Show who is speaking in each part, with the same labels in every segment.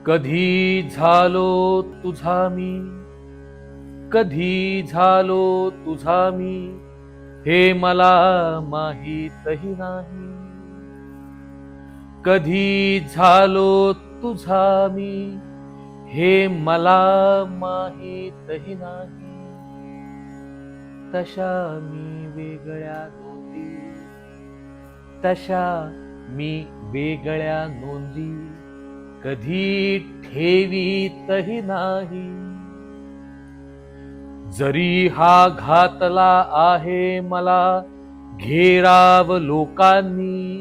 Speaker 1: कधी झालो तुझा मी, कधी झालो तुझा मी, हे मला माहीतही नाही. कधी झालो तुझा मी, हे मला माहीतही नाही. तशा मी वेगळ्या नोंदी, तशा मी वेगळ्या नोंदी कधी ठेवीतही नाही. जरी हा घातला आहे मला घेराव लोकांनी,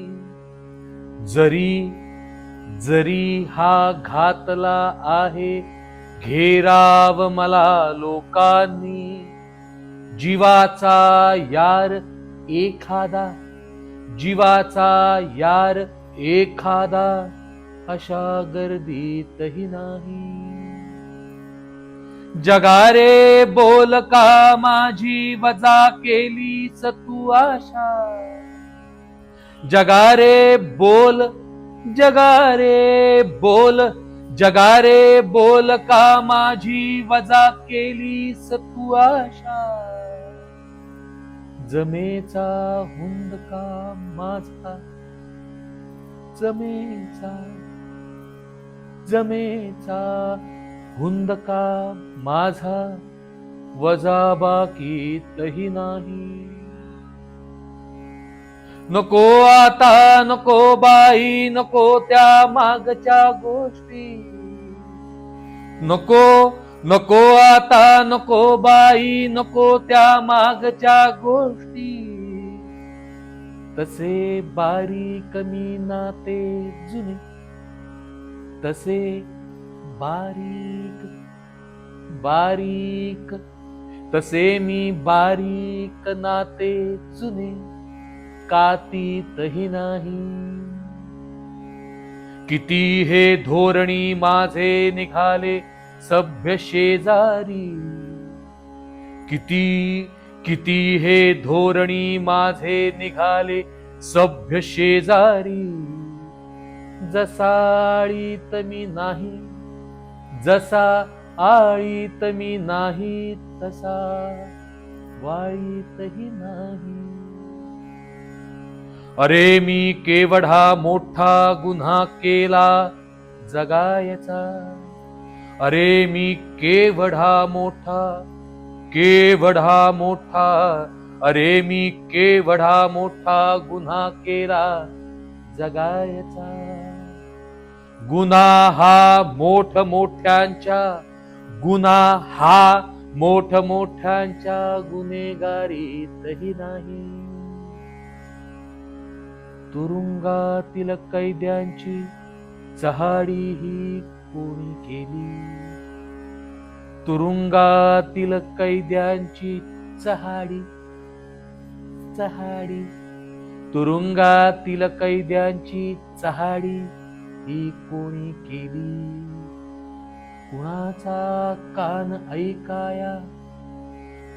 Speaker 1: जरी हा घातला आहे घेराव मला लोकांनी, जीवाचा यार एखादा, जीवाचा यार एखादा अशा गर्दीतही नाही. जगारे बोल का माझी वजा केलीस तू आशा. जगारे बोल, जगारे बोल, जगारे बोल का माझी वजा केलीस तू आशा. जमेचा हुंदका माझा, जमेचा हुंदका माझा वजा बाकीतही नाही. नको आता नको बाई, नको त्या मागच्या गोष्टी. नको नको आता नको बाई, नको त्या मागच्या गोष्टी. तसे बारीक मी नाते जुने, तसे बारीक बारीक, तसे मी बारीक नाते जुने कातीतही नाही. किती हे धोरणी माझे निघाले सभ्य शेजारी, किती हे धोरणी माझे निघाले सभ्य शेजारी. जसा आळीत मी नाही, जसा आळीत मी नाही, तसा वाळीतही नाही. अरे मी केवढा मोठा गुन्हा केला जगायचा. अरे मी केवढा मोठा, केवढा मोठा, अरे मी केवढा मोठा गुन्हा केला जगायचा. गुन्हा हा मोठमोठ्यांच्या, गुन्हा हा मोठमोठ्यांच्या गुन्हेगारीतही नाही. तुरुंगातील कैद्यांची चहाडी ही कोणी केली. तुरुंगातील कैद्यांची चहाडी, चहाडी, तुरुंगातील कैद्यांची चहाडी ही कोणी केली. कुणाचा कान ऐकाया,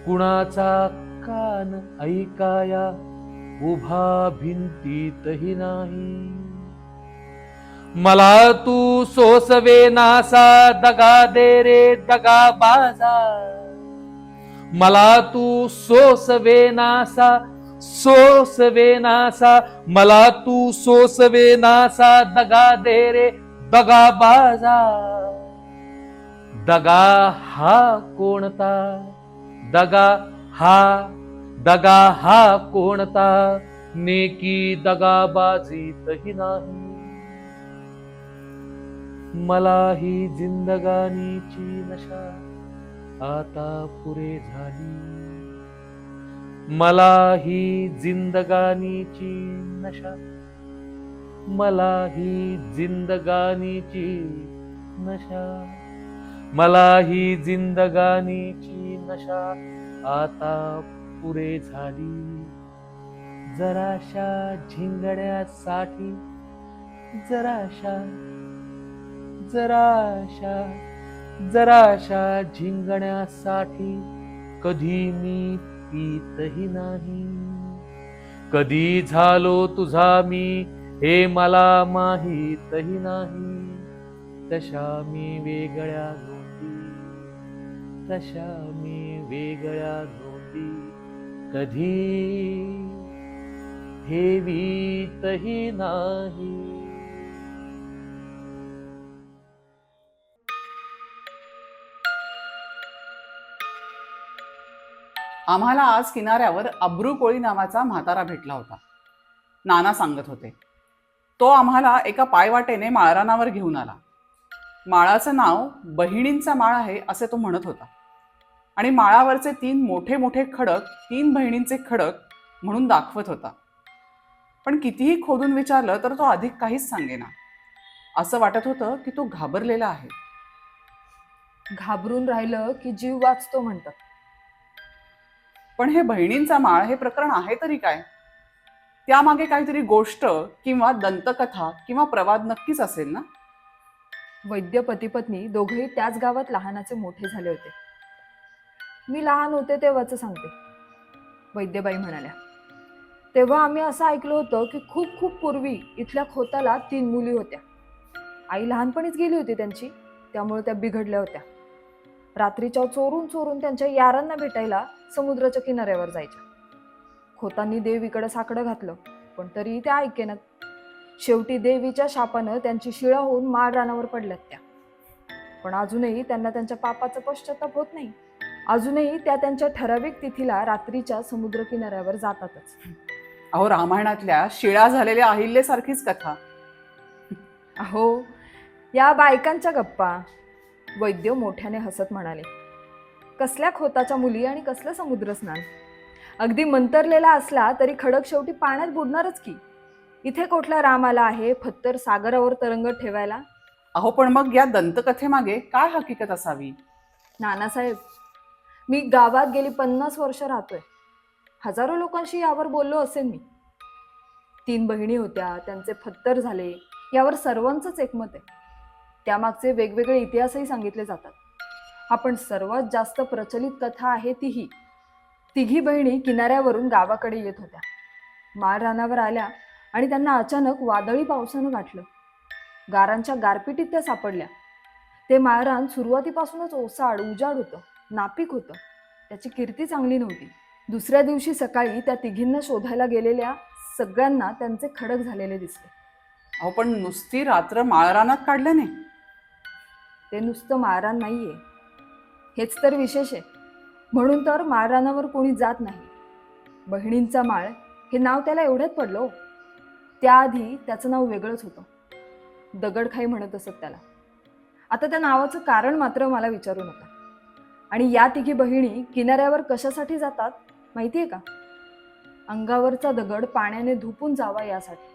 Speaker 1: कुणाचा कान ऐकाया उभा भिंतीतही नाही. मला तू सोसवेनासा दगा दे रे दगा बाजा. मला तू सोसवेनासा, सोसवेनासा, मला तू सोसवेनासा दगा दे रे दगा बाजा. दगा हा कोणता, दगा हा, दगा हा कोणता, नेकी दगाबाजीतही नाही. मला ही जिंदगानीची नशा आता पुरे झाली. मला ही जिंदगानीची नशा, मला ही जिंदगानीची नशा, मला ही जिंदगानीची नशा आता पुरे झाली. जराशा झिंगण्यासाठी, जराशा, जराशा, जराशा झिंगण्यासाठी कधी मी पीतही नाही. कधी झालो तुझा मी, हे मला माहीतही नाही. तशा मी वेगळ्या नोंदी, तशा मी वेगळ्या नोंदी कधी ठेवीतही नाही.
Speaker 2: आम्हाला आज किनाऱ्यावर अब्रू कोळी नावाचा म्हातारा भेटला होता. नाना सांगत होते. तो आम्हाला एका पायवाटेने माळरानावर घेऊन आला. माळाचं नाव बहिणींचा माळ आहे असे तो म्हणत होता आणि माळावरचे 3 मोठे मोठे खडक 3 बहिणींचे खडक म्हणून दाखवत होता. पण कितीही खोदून विचारलं तर तो अधिक काहीच सांगेना. असं वाटत होतं की तो घाबरलेला आहे.
Speaker 3: घाबरून राहिलं की जीव वाचतो म्हणतात.
Speaker 2: पण हे बहिणींचा माळ हे प्रकरण आहे तरी काय? त्यामागे काहीतरी गोष्ट किंवा दंतकथा किंवा प्रवाद नक्कीच असेल ना.
Speaker 3: वैद्य पती पत्नी दोघेही त्याच गावात लहानाचे मोठे झाले होते. मी लहान होते तेव्हाच सांगते. वैद्यबाई म्हणाल्या, तेव्हा आम्ही असं ऐकलं होतं की खूप खूप पूर्वी इथल्या खोताला 3 मुली होत्या. आई लहानपणीच गेली होती त्यांची, त्यामुळे त्या बिघडल्या होत्या. रात्रीच्या चोरून चोरून त्यांच्या यारांना भेटायला समुद्राच्या किनाऱ्यावर जायच्या. खोतांनी देवीकडे साकडं घातलं, पण तरीही त्या ऐकेनात. शेवटी देवीच्या शापानं त्यांची शिळा होऊन माळरानावर पडल्यात त्या. पण अजूनही त्यांना त्यांच्या पापाचा पश्चाताप होत नाही. अजूनही त्या त्यांच्या ठराविक तिथीला रात्रीच्या समुद्र किनाऱ्यावर जातातच.
Speaker 2: अहो, रामायणातल्या शिळा झालेल्या अहिल्यासारखीच कथा.
Speaker 3: अहो, या बायकांच्या गप्पा. वैद्य मोठ्याने हसत म्हणाले, कसल्या खोताच्या मुली आणि कसलं समुद्र स्नान. अगदी मंतरलेला असला तरी खडक शेवटी पाण्यात बुडणारच की. इथे कुठला राम आला आहे फत्तर सागरावर तरंगत ठेवायला.
Speaker 2: अहो, पण मग या दंतकथेमागे काय हकीकत असावी?
Speaker 3: नानासाहेब, मी गावात गेली 50 वर्ष राहतोय. हजारो लोकांशी यावर बोललो असेल मी. 3 बहिणी होत्या, त्यांचे फत्तर झाले, यावर सर्वांचंच एकमत आहे. त्यामागचे वेगवेगळे इतिहासही सांगितले जातात. आपण सर्वात जास्त प्रचलित कथा आहे ती ही. 3 बहिणी किनाऱ्यावरून गावाकडे येत होत्या. माळरानावर आल्या आणि त्यांना अचानक वादळी पावसानं गाठलं. गारांच्या गारपिटीत त्या सापडल्या. ते माळरान सुरुवातीपासूनच ओसाड उजाड होतं, नापीक होतं. त्याची कीर्ती चांगली नव्हती. दुसऱ्या दिवशी सकाळी त्या 3घींना शोधायला गेलेल्या सगळ्यांना त्यांचे खडक झालेले दिसले.
Speaker 2: अहो, पण नुसती रात्र माळरानात काढल्याने?
Speaker 3: ते नुसतं माळरान नाहीये, हेच तर विशेष आहे. म्हणून तर माळरानावर कोणी जात नाही. बहिणींचा माळ हे नाव त्याला एवढ्यात पडलं. त्याआधी त्याचं नाव वेगळंच होतं. दगडखाई म्हणत असत त्याला. आता त्या नावाचं कारण मात्र मला विचारू नका. आणि या 3 बहिणी किनाऱ्यावर कशासाठी जातात माहितीये का? अंगावरचा दगड पाण्याने धुपून जावा यासाठी.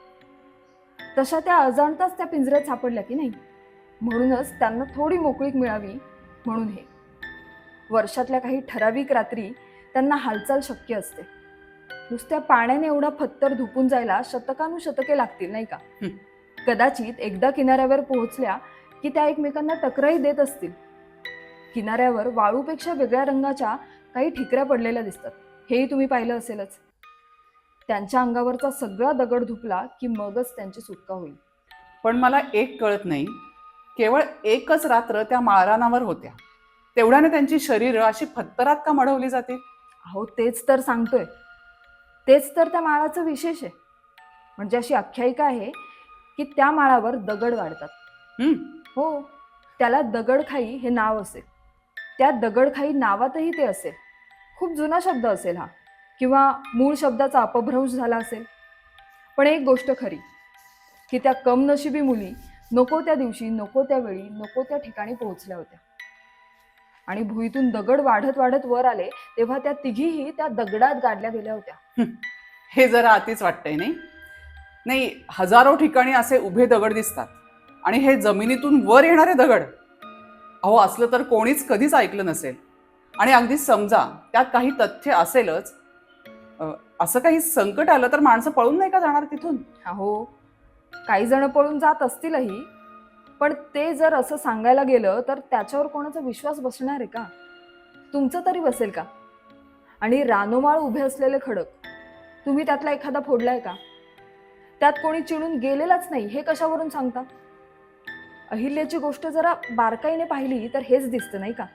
Speaker 3: तशा त्या अजाणताच त्या पिंजऱ्यात सापडल्या की नाही, म्हणूनच त्यांना थोडी मोकळीक मिळावी म्हणून हे. वर्षातल्या काही ठराविक रात्री त्यांना हालचाल शक्य असते. नुसत्या पाण्याने एवढा फत्तर धुपून जायला शतकानुशतके लागतील नाही का? कदाचित एकदा किनाऱ्यावर पोहोचल्या की त्या एकमेकांना टकराई देत असतील. किनाऱ्यावर वाळूपेक्षा वेगळ्या रंगाच्या काही ठिकऱ्या पडलेल्या दिसतात, हेही तुम्ही पाहिलं असेलच. त्यांच्या अंगावरचा सगळा दगड धुपला की मगच त्यांची सुटका होईल.
Speaker 2: पण मला एक कळत नाही, केवळ एकच रात्र त्या माळरानावर होत्या, तेवढ्याने त्यांची शरीरं अशी फत्तरात का मढवली जातील?
Speaker 3: अहो, तेच तर सांगतोय. तेच तर त्या माळाचं विशेष आहे. म्हणजे अशी आख्यायिका आहे की त्या माळावर दगड वाढतात. हो, त्याला दगडखाई हे नाव असेल. त्या दगडखाई नावातही ते असेल. खूप जुना शब्द असेल हा, किंवा मूळ शब्दाचा अपभ्रंश झाला असेल. पण एक गोष्ट खरी की त्या कमनशिबी मुली नको त्या दिवशी, नको त्या वेळी, नको त्या ठिकाणी पोहोचल्या होत्या. आणि भुईतून दगड वाढत वाढत वर आले तेव्हा त्या 3घीही त्या दगडात गाडल्या गेल्या होत्या.
Speaker 2: हे जरा अतिच वाटतंय नाही? नाही, हजारो ठिकाणी असे उभे दगड दिसतात आणि हे जमिनीतून वर येणारे दगड. अहो, असलं तर कोणीच कधीच ऐकलं नसेल. आणि अगदी समजा त्यात काही तथ्य असेलच, असं काही संकट आलं तर माणसं पळून नाही का जाणार तिथून?
Speaker 3: अहो, काही जण पळून जात असतीलही, पण ते जर असं सांगायला गेलं तर त्याच्यावर कोणाचा विश्वास बसणार आहे का? तुमचा तरी बसेल का? आणि रानोमाळ उभे असलेले खडक, तुम्ही त्यातला एखादा फोडलाय का? त्यात कोणी चिडून गेलेलाच नाही हे कशावरून सांगता? अहिल्याची गोष्ट जरा बारकाईने पाहिली तर हेच दिसतं नाही का?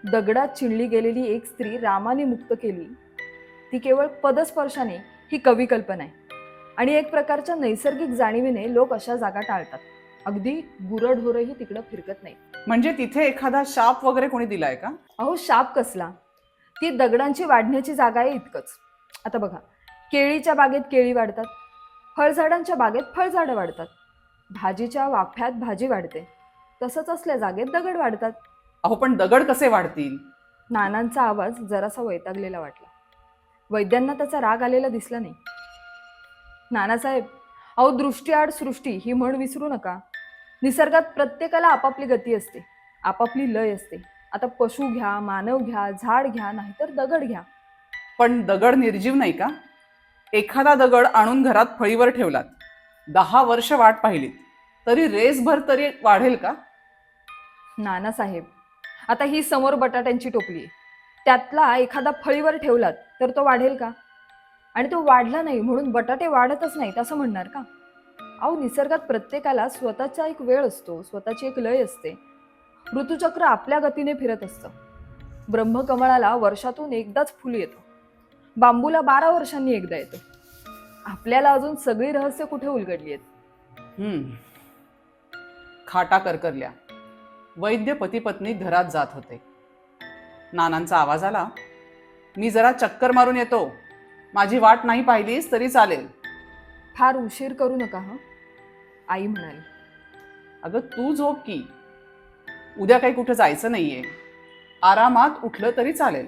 Speaker 3: दगडात चिणली गेलेली एक स्त्री रामाने मुक्त केली, ती केवळ पदस्पर्शाने, ही कवी कल्पना आहे. आणि एक प्रकारच्या नैसर्गिक जाणीवेने लोक अशा जागा टाळतात. अगदी गुरढोरही तिकडं फिरकत नाही.
Speaker 2: म्हणजे तिथे एखादा शाप वगैरे कोणी दिलाय का?
Speaker 3: अहो शाप कसला, ती दगडांची वाढण्याची जागा आहे इतकंच. आता बघा, केळीच्या बागेत केळी वाढतात, फळझाडांच्या बागेत फळझाडं वाढतात, भाजीच्या वाफ्यात भाजी वाढते, तसंच असल्या जागेत दगड वाढतात.
Speaker 2: अहो पण दगड कसे वाढतील?
Speaker 3: नानांचा आवाज जरासा वैतागलेला वाटला. वैद्यांना त्याचा राग आलेला दिसला नाही. नानासाहेब, अहो दृष्टी आड सृष्टी ही म्हण विसरू नका. निसर्गात प्रत्येकाला आपापली गती असते, आपापली लय असते. आता पशु घ्या, मानव घ्या, झाड घ्या, नाहीतर दगड घ्या.
Speaker 2: पण दगड निर्जीव नाही का? एखादा दगड आणून घरात फळीवर ठेवलात, 10 वर्ष वाट पाहिलीत, तरी रेसभर तरी वाढेल का?
Speaker 3: नानासाहेब, आता ही समोर बटाट्यांची टोपली आहे, त्यातला एखादा फळीवर ठेवलात तर तो वाढेल का? आणि तो वाढला नाही म्हणून बटाटे वाढतच नाहीत असं म्हणणार का? अहो निसर्गात प्रत्येकाला स्वतःचा एक वेळ असतो, स्वतःची एक लय असते. ऋतुचक्र आपल्या गतीने फिरत असतं. ब्रह्मकमळाला वर्षातून एकदाच फुल येतं, बांबूला 12 वर्षांनी एकदा येतं. आपल्याला अजून सगळी रहस्य कुठे उलगडली आहेत?
Speaker 2: खाटा करकरल्या. वैद्य पती पत्नी घरात जात होते. नानांचा आवाज आला, मी जरा चक्कर मारून येतो, माझी वाट नाही पाहिलीस तरी चालेल.
Speaker 3: फार उशीर करू नका हं, आई म्हणाली.
Speaker 2: अगं तू झोप की, उद्या काही कुठं जायचं नाहीये, आरामात उठलं तरी चालेल.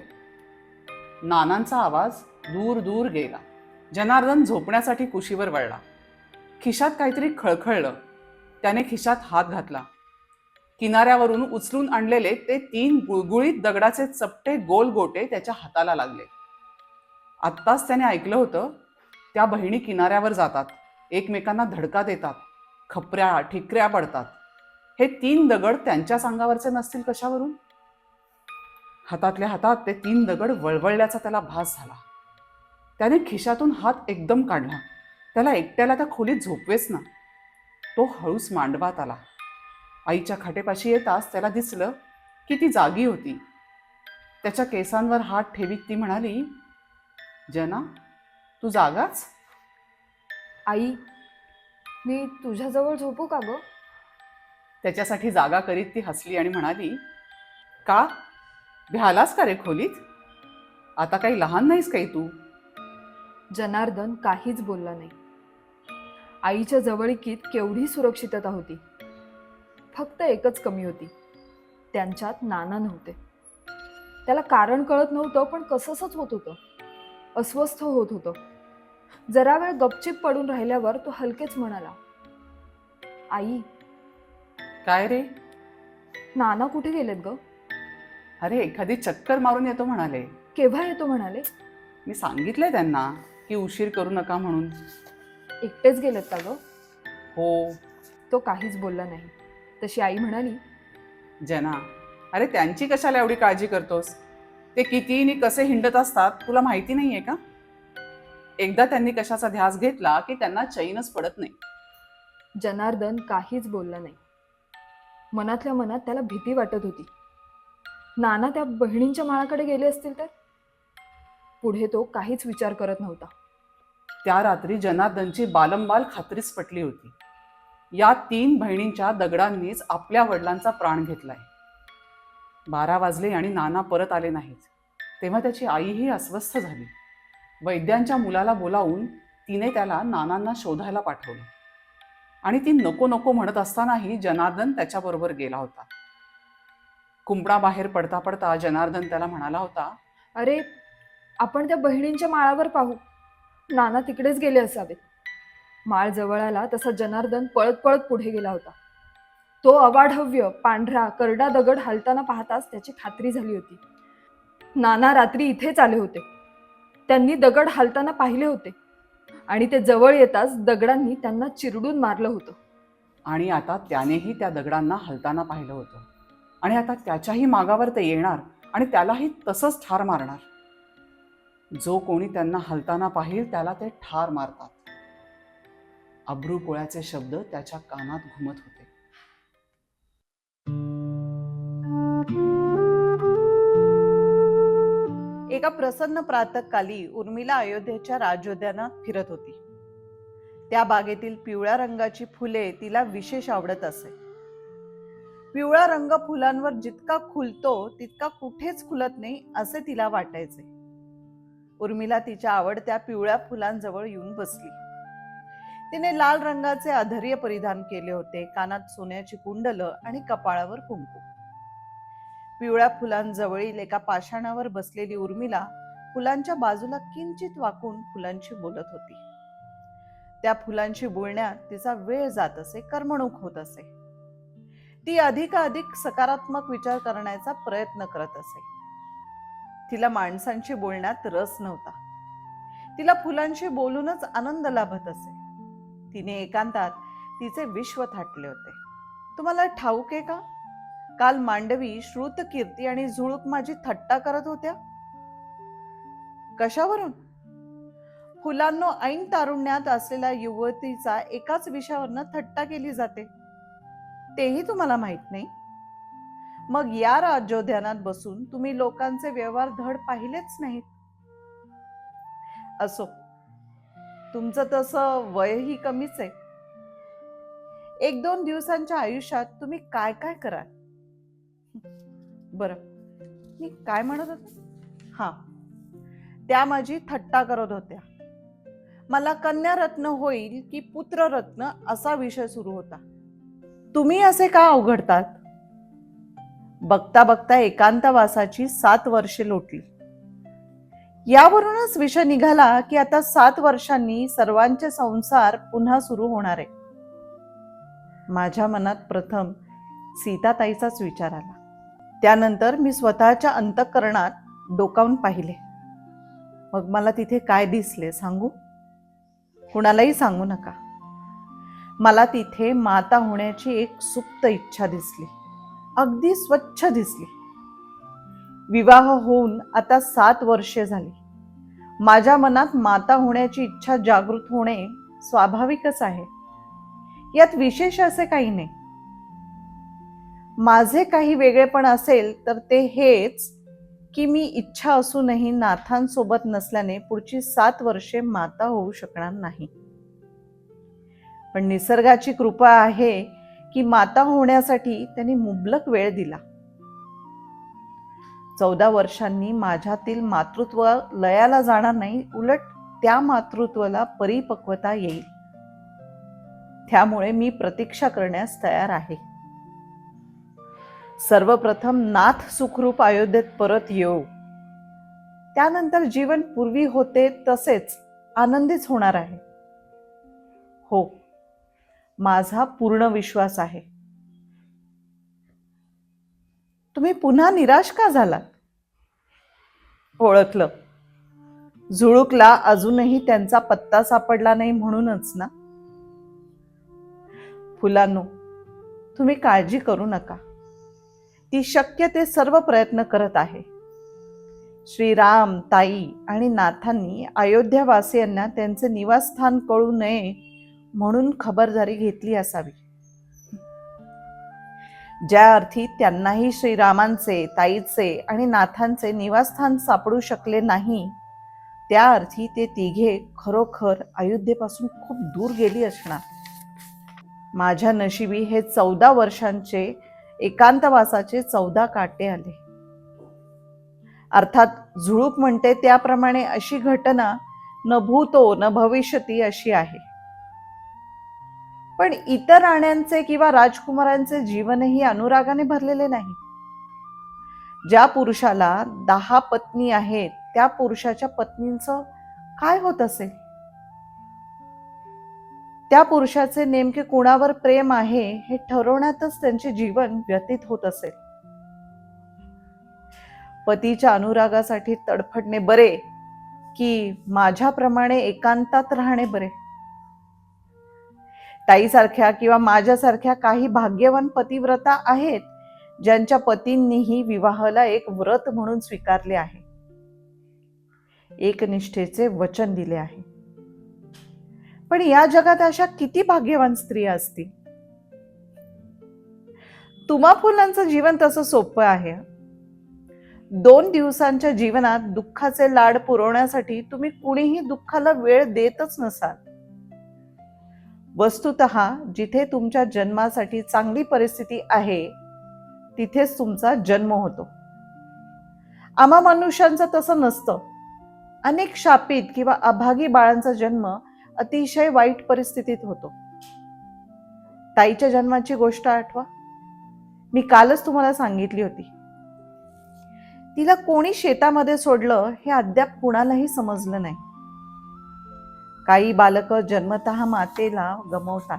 Speaker 2: नानांचा आवाज दूर दूर गेला. जनार्दन झोपण्यासाठी कुशीवर वळला. खिशात काहीतरी खळखळलं. त्याने खिशात हात घातला. किनाऱ्यावरून उचलून आणलेले ते 3 गुळगुळीत दगडाचे चपटे गोल गोटे त्याच्या हाताला लागले. आत्ताच त्याने ऐकलं होतं, त्या बहिणी किनाऱ्यावर जातात, एकमेकांना धडका देतात, खपऱ्या ठिकऱ्या पडतात. हे 3 दगड त्यांच्याच अंगावरचे नसतील कशावरून? हातातल्या हातात ते 3 दगड वळवळल्याचा त्याला भास झाला. त्याने खिशातून हात एकदम काढला. त्याला एकट्याला त्या खोलीत झोपवेच ना. तो हळूच मांडवात आला. आईच्या खाटेपाशी येताच त्याला दिसलं की ती जागी होती. त्याच्या केसांवर हात ठेवीत ती म्हणाली, जना, तू जागाच?
Speaker 3: आई, मी तुझ्याजवळ झोपू का गं?
Speaker 2: त्याच्यासाठी जागा करीत ती हसली आणि म्हणाली, का भ्यालास का रे खोलीत? आता काही लहान नाहीस काही तू?
Speaker 3: जनार्दन काहीच बोलला नाही. आईच्या जवळीकीत केवढी सुरक्षितता होती. फक्त एकच कमी होती, त्यांच्यात नाना नव्हते. त्याला कारण कळत नव्हतं, पण कसंच होत होतं, अस्वस्थ होत होतं. जरा वेळ गपचिप पडून राहिल्यावर तो हलकेच म्हणाला, आई.
Speaker 2: काय रे?
Speaker 3: नाना कुठे गेलेत ग?
Speaker 2: अरे एखादी चक्कर मारून येतो म्हणाले.
Speaker 3: केव्हा येतो म्हणाले?
Speaker 2: मी सांगितलंय त्यांना की उशीर करू नका म्हणून.
Speaker 3: एकटेच गेलेत का ग?
Speaker 2: हो.
Speaker 3: तो काहीच बोलला नाही. तशी आई म्हणाली,
Speaker 2: जना, अरे त्यांची कशाला एवढी काळजी करतोस? ते किती नि कसे हिंडत असतात तुला माहिती नाहीये का? एकदा त्यांनी कशाचा ध्यास घेतला की त्यांना चैनच पडत नाही.
Speaker 3: जनार्दन काहीच बोलला नाही. मनातल्या मनात त्याला भीती वाटत होती. नाना त्या बहिणींच्या माळाकडे गेले असतील तर? पुढे तो काहीच विचार करत नव्हता.
Speaker 2: त्या रात्री जनार्दनची बालंबाल खात्रीच पटली होती. या 3 बहिणींच्या दगडांनीच आपल्या वडिलांचा प्राण घेतलाय. 12 वाजले आणि नाना परत आले नाहीत. तेव्हा त्याची आईही अस्वस्थ झाली. वैद्यांच्या मुलाला बोलावून तिने त्याला नानांना शोधायला पाठवलं. आणि ती नको नको म्हणत असतानाही जनार्दन त्याच्याबरोबर गेला होता. कुंपणाबाहेर पडता पडता जनार्दन त्याला म्हणाला होता,
Speaker 3: अरे, आपण त्या बहिणींच्या माळावर पाहू. नाना तिकडेच गेले असावेत. माळ जवळ आला तसा जनार्दन पळत पळत पुढे गेला होता. तो अवाढव्य पांढरा करडा दगड हालताना पाहताच त्याची खात्री झाली होती. नाना रात्री इथेच आले होते. त्यांनी दगड हालताना पाहिले होते आणि ते जवळ येताच दगडांनी त्यांना चिरडून मारलं होतं.
Speaker 2: आणि आता त्यानेही त्या दगडांना हलताना पाहिलं होतं. आणि आता त्याच्याही मागावर ते येणार आणि त्यालाही तसंच ठार मारणार. जो कोणी त्यांना हलताना पाहिल त्याला ते ठार मारतात. अब्रू पोळ्याचे शब्द त्याच्या कानात घुमत होते. एका प्रसन्न प्रातःकाली उर्मिला अयोध्येच्या राजोद्यानात फिरत होती. त्या बागेतील पिवळ्या रंगाची फुले तिला विशेष आवडत असे. पिवळा रंग फुलांवर जितका खुलतो तितका कुठेच खुलत नाही असे तिला वाटायचे. उर्मिला तिच्या आवडत्या पिवळ्या फुलांजवळ येऊन बसली. तिने लाल रंगाचे अधर्य परिधान केले होते, कानात सोन्याची कुंडलं आणि कपाळावर कुंकू. पिवळ्या फुलांजवळील एका पाषाणावर बसलेली उर्मिला फुलांच्या बाजूला किंचित वाकून फुलांशी बोलत होती. त्या फुलांशी बोलण्यात तिचा वेळ जात असे, करमणूक होत असे. ती अधिकाधिक सकारात्मक विचार करण्याचा प्रयत्न करत असे. तिला माणसांशी बोलण्यात रस नव्हता. तिला फुलांशी बोलूनच आनंद लाभत असे. तिने एकांतात तिचे विश्व थाटले होते. तुम्हाला ठाऊक आहे का, काल मांडवी, श्रुतकीर्ती आणि झुळूक माझी थट्टा करत होत्या. कशावरून? फुलांनो, ऐन तारुण्यात असलेल्या युवतीचा एकाच विषयावरनं थट्टा केली जाते, तेही तुम्हाला माहित नाही. मग या राजोद्यानात बसून तुम्ही लोकांचे व्यवहार धड पाहिलेच नाहीत. असो, तुमचं तसं वयही कमीच आहे. 1-2 दिवसांच्या आयुष्यात तुम्ही काय काय कराल? बरं, मी काय म्हणत होते? हा, त्या माझी थट्टा करत होत्या. मला कन्यारत्न होईल की पुत्ररत्न असा विषय सुरू होता. तुम्ही असे का अवघडतात? बघता बघता एकांतवासाची 7 वर्षे लोटली. यावरूनच विषय निघाला की आता 7 वर्षांनी सर्वांचे संसार पुन्हा सुरू होणार आहे. माझ्या मनात प्रथम सीताताईचाच विचार आला. त्यानंतर मी स्वतःच्या अंतःकरणात डोकावून पाहिले. मग मला तिथे काय दिसले सांगू? कुणालाही सांगू नका. मला तिथे माता होण्याची एक सुप्त इच्छा दिसली, अगदी स्वच्छ दिसली. विवाह होऊन आता 7 वर्षे झाली. माझ्या मनात माता होण्याची इच्छा जागृत होणे स्वाभाविकच आहे. यात विशेष असे काही नाही. माझे काही वेगळेपण असेल तर ते हेच की मी इच्छा असूनही नाथांसोबत नसल्याने पुढची 7 वर्षे माता होऊ शकणार नाही. पण निसर्गाची कृपा आहे की माता होण्यासाठी त्यांनी मुबलक वेळ दिला. 14 वर्षांनी माझ्यातील मातृत्व लयाला जाणार नाही, उलट त्या मातृत्वाला परिपक्वता येईल. त्यामुळे मी प्रतीक्षा करण्यास तयार आहे. सर्वप्रथम नाथ सुखरूप अयोध्येत परत येऊ. त्यानंतर जीवन पूर्वी होते तसेच आनंदीच होणार आहे. हो, माझा पूर्ण विश्वास आहे. तुम्ही पुन्हा निराश का झालात? ओळखलं. झुळूकला अजूनही त्यांचा पत्ता सापडला नाही म्हणूनच ना? फुलांनो, तुम्ही काळजी करू नका. ती शक्य ते सर्व प्रयत्न करत आहे. श्रीराम, ताई आणि नाथांनी अयोध्यावासियांना त्यांचे निवासस्थान कळू नये म्हणून खबरदारी घेतली असावी. ज्या अर्थी त्यांनाही श्रीरामांचे, ताईचे आणि नाथांचे निवासस्थान सापडू शकले नाही, त्या अर्थी ते तिघे खरोखर अयोध्येपासून खूप दूर गेली असणार. माझ्या नशिबी हे 14 वर्षांचे एकांतवासाचे 14 काटे आले. अर्थात झुळूक म्हणते त्याप्रमाणे अशी घटना न भूतो न भविष्यती अशी आहे. पण इतर राण्यांचे किंवा राजकुमारांचे जीवनही अनुरागाने भरलेले नाही. ज्या पुरुषाला 10 पत्नी आहेत त्या पुरुषाच्या पत्नींचं काय होत असेल? त्या पुरुषाचे नेमके कुणावर प्रेम आहे हे ठरवण्यातच त्यांचे जीवन व्यतीत होत असेल. पतीच्या अनुरागासाठी तडफडणे बरे की माझ्याप्रमाणे एकांतात राहणे बरे? ताईसारख्या किंवा माझ्यासारख्या काही भाग्यवान पतिव्रता आहेत ज्यांच्या पतींनीही विवाहाला एक व्रत म्हणून स्वीकारले आहे, एकनिष्ठेचे वचन दिले आहे. पण या जगात अशा किती भाग्यवान स्त्रिया असतील? तुम्हा फुलांचं जीवन तसं सोपं आहे.
Speaker 4: 2 दिवसांच्या जीवनात दुःखाचे लाड पुरवण्यासाठी तुम्ही कुणीही दुःखाला वेळ देतच नसाल. वस्तुतः जिथे तुमच्या जन्मासाठी चांगली परिस्थिती आहे तिथेच तुमचा जन्म होतो. आम्हा मनुष्यांचं तसं नसतं. अनेक शापित किंवा अभागी बाळांचा जन्म अतिशय वाईट परिस्थितीत होतो. ताईच्या जन्माची गोष्ट आठवा. मी कालच तुम्हाला सांगितली होती. तिला कोणी शेतामध्ये सोडलं हे अद्याप कुणालाही समजलं नाही. काही बालकं जन्मतः मातेला गमावतात.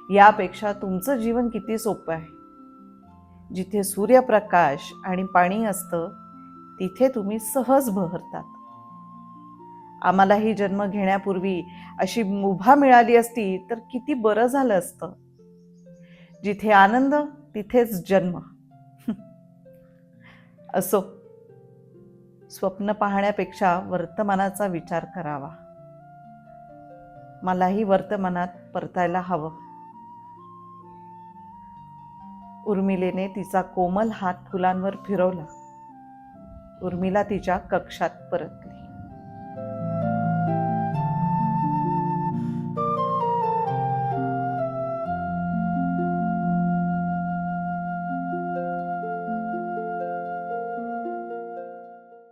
Speaker 4: यापेक्षा तुमचं जीवन किती सोपं आहे. जिथे सूर्यप्रकाश आणि पाणी असतं तिथे तुम्ही सहज बहरतात. आम्हाला ही जन्म घेण्यापूर्वी अशी मुभा मिळाली असती तर किती बरं झालं असतं. जिथे आनंद तिथेच जन्म. असो, स्वप्न पाहण्यापेक्षा वर्तमानाचा विचार करावा. मलाही वर्तमानात परतायला हवं. उर्मिलेने तिचा कोमल हात फुलांवर फिरवला. उर्मिला तिच्या कक्षात परतली.